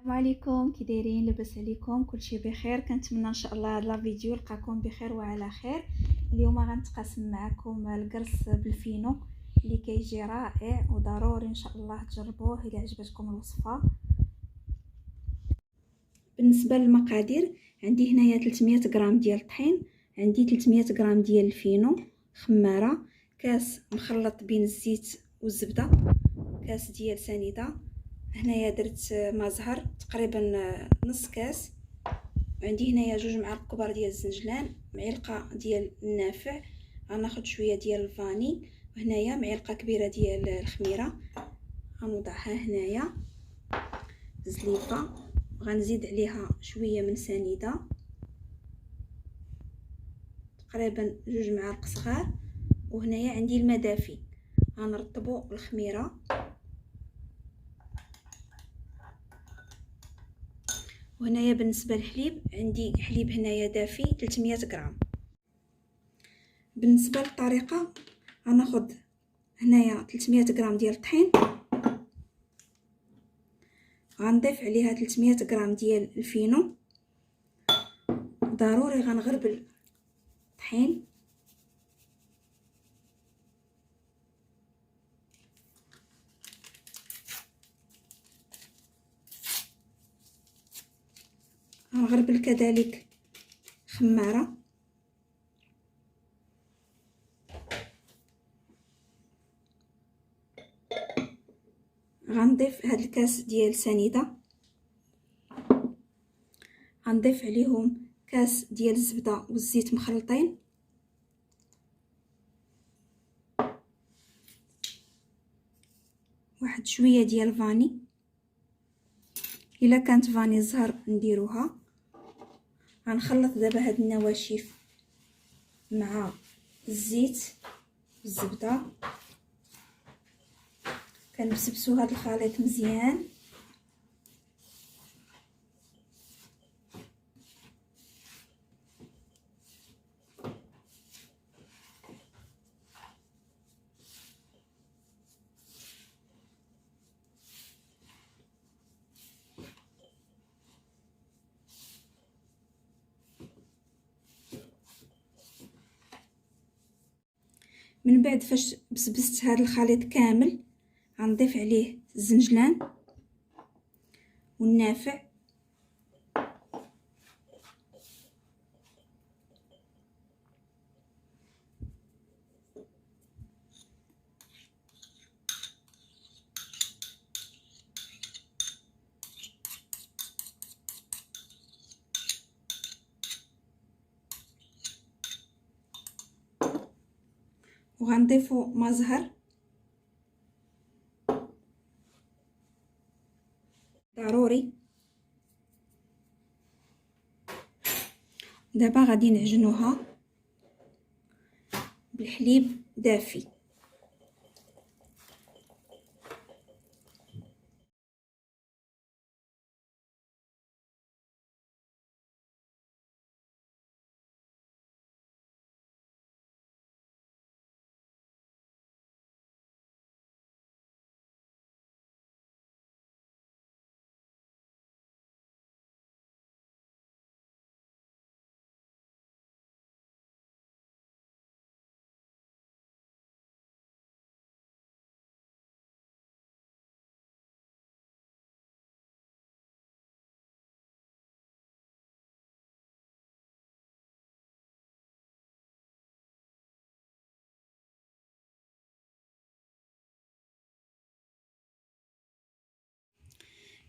السلام عليكم، كي دايرين؟ لاباس عليكم؟ كلشي بخير؟ كنتمنى ان شاء الله هاد لا فيديو لقاكم بخير وعلى خير. اليوم غنتقاسم معكم القرص بالفينو اللي كيجي رائع وضروري ان شاء الله تجربوه الا عجبتكم الوصفه. بالنسبه للمقادير، عندي هنايا 300 غرام ديال الطحين، عندي 300 غرام ديال الفينو، خماره، كاس مخلط بين الزيت والزبده، كاس ديال سنيده، هنايا درت ما زهر تقريبا نص كاس، وعندي هنايا 2 معالق كبار ديال الزنجلان، معلقه ديال النافع، غناخذ شويه ديال الفاني، وهنايا معلقه كبيره ديال الخميره غنوضعها هنايا، زليفه، غنزيد عليها شويه من سنيده تقريبا 2 معالق صغار، وهنايا عندي الماء دافي غنرطبوا الخميره، وهنايا بالنسبه للحليب عندي حليب هنايا دافي 300 غرام. بالنسبه للطريقه، غناخذ هنايا 300 غرام ديال الطحين، غنضيف عليها 300 غرام ديال الفينو، ضروري غنغربل الطحين، غنغربل كذلك خماره، غنضيف هاد الكاس ديال سنيده، غنضيف عليهم كاس ديال الزبده والزيت مخلطين، واحد شويه ديال الفاني، الا كانت فاني زهر نديروها. غنخلط دابا هاد النواشف مع الزيت والزبده، كنبسبسو هاد الخليط مزيان، من بعد فاش بسبست هذا الخليط كامل غنضيف عليه الزنجلان والنافع، وغنضيفو ما زهر ضروري. دابا غادي نعجنوها بالحليب دافي.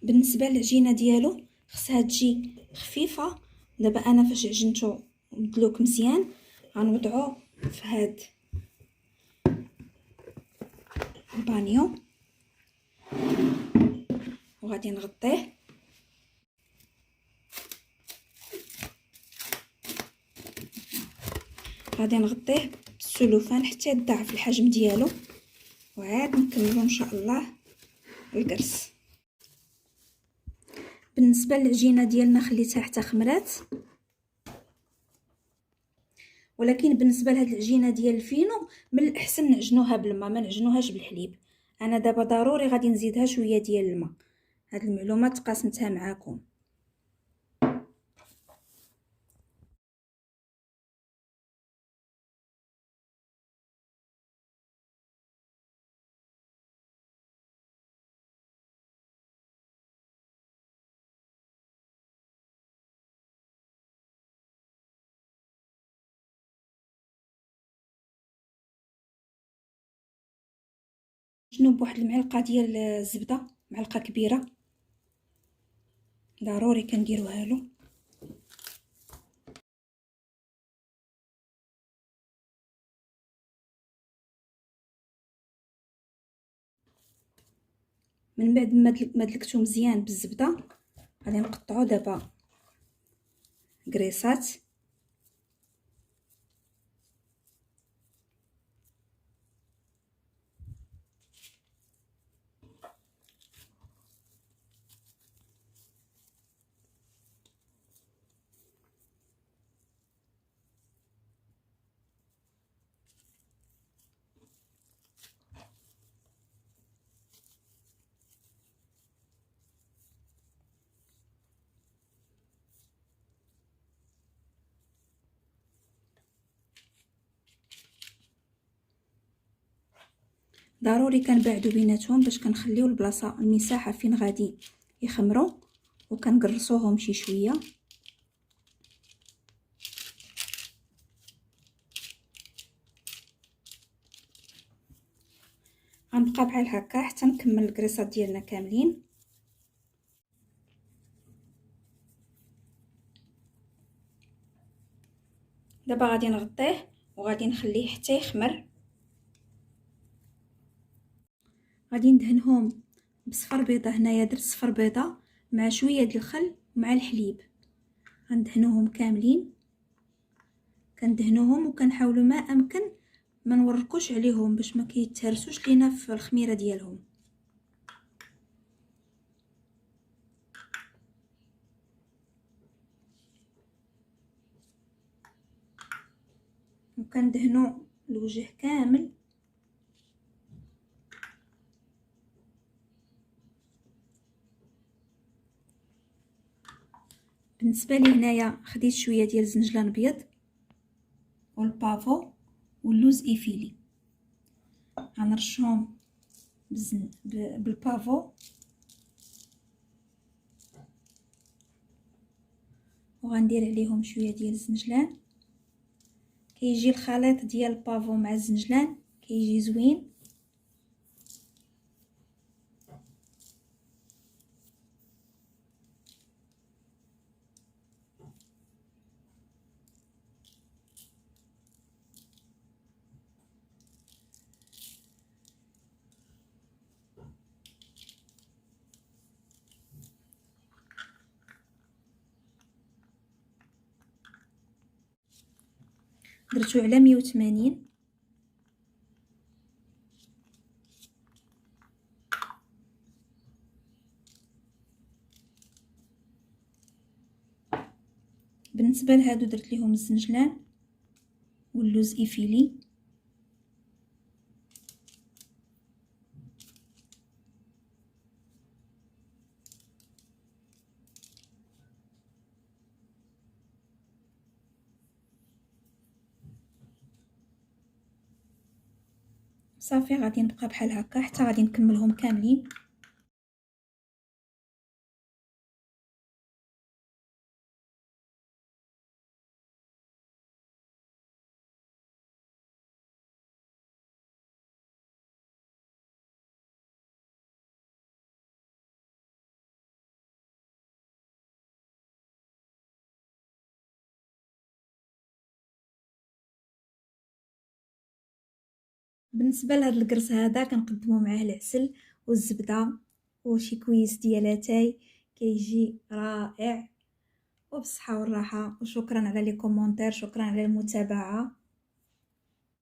بالنسبه للعجينه ديالو خصها تجي خفيفه. دابا انا فاش عجنته مدلوك مزيان غنوضعو في هاد البانيو وغادي نغطيه، غادي نغطيه بالسلوفان حتى يضاعف الحجم ديالو، وعاد نكملو ان شاء الله القرص. بالنسبه للعجينه ديالنا خليتها حتى خمرات، ولكن بالنسبه لهاد العجينه ديال الفينو من الاحسن نعجنوها بالماء، ما نعجنوهاش بالحليب. انا دابا ضروري غادي نزيدها شويه ديال الماء، هاد المعلومات قاسمتها معاكم. شنو بواحد المعلقه ديال الزبده، معلقه كبيره ضروري كنديروها له. من بعد ما دلكتو مزيان بالزبده غادي نقطعو دابا كريسات. ضروري كنبعدو بيناتهم باش كنخليو البلاصه المساحه فين غادي يخمروا، وكنقرصوهم شي شويه. غنبقى بحال هكا حتى نكمل الكريسات ديالنا كاملين. دابا غادي نغطيه وغادي نخليه حتى يخمر. غادي ندهنهم بصفر بيضه. هنايا درت صفر بيضه مع شويه ديال الخل مع الحليب. غندهنوهم كاملين، كندهنوهم وكنحاولوا ما امكن ما نوركوش عليهم باش ما كيتهرسوش لينا في الخميره ديالهم. وكندهنوا الوجه كامل. بالنسبه لي هنايا خديت شويه ديال الزنجلان ابيض والبافو واللوز ايفيلي. غنرشهم بالبافو وغندير عليهم شويه ديال الزنجلان. كيجي الخليط ديال البافو مع الزنجلان كيجي زوين. درتو على 180. بالنسبه لهادو درت ليهم الزنجلان واللوز ايفيلي. صافي غادي نبقى بحال هكا حتى غادي نكملهم كاملين. بالنسبه لهاد الكرز هذا كنقدمو معاه العسل والزبده وشي كويس ديال اتاي، كيجي رائع. وبصحه والراحه، وشكرا على لي كومونتير، شكرا على المتابعه.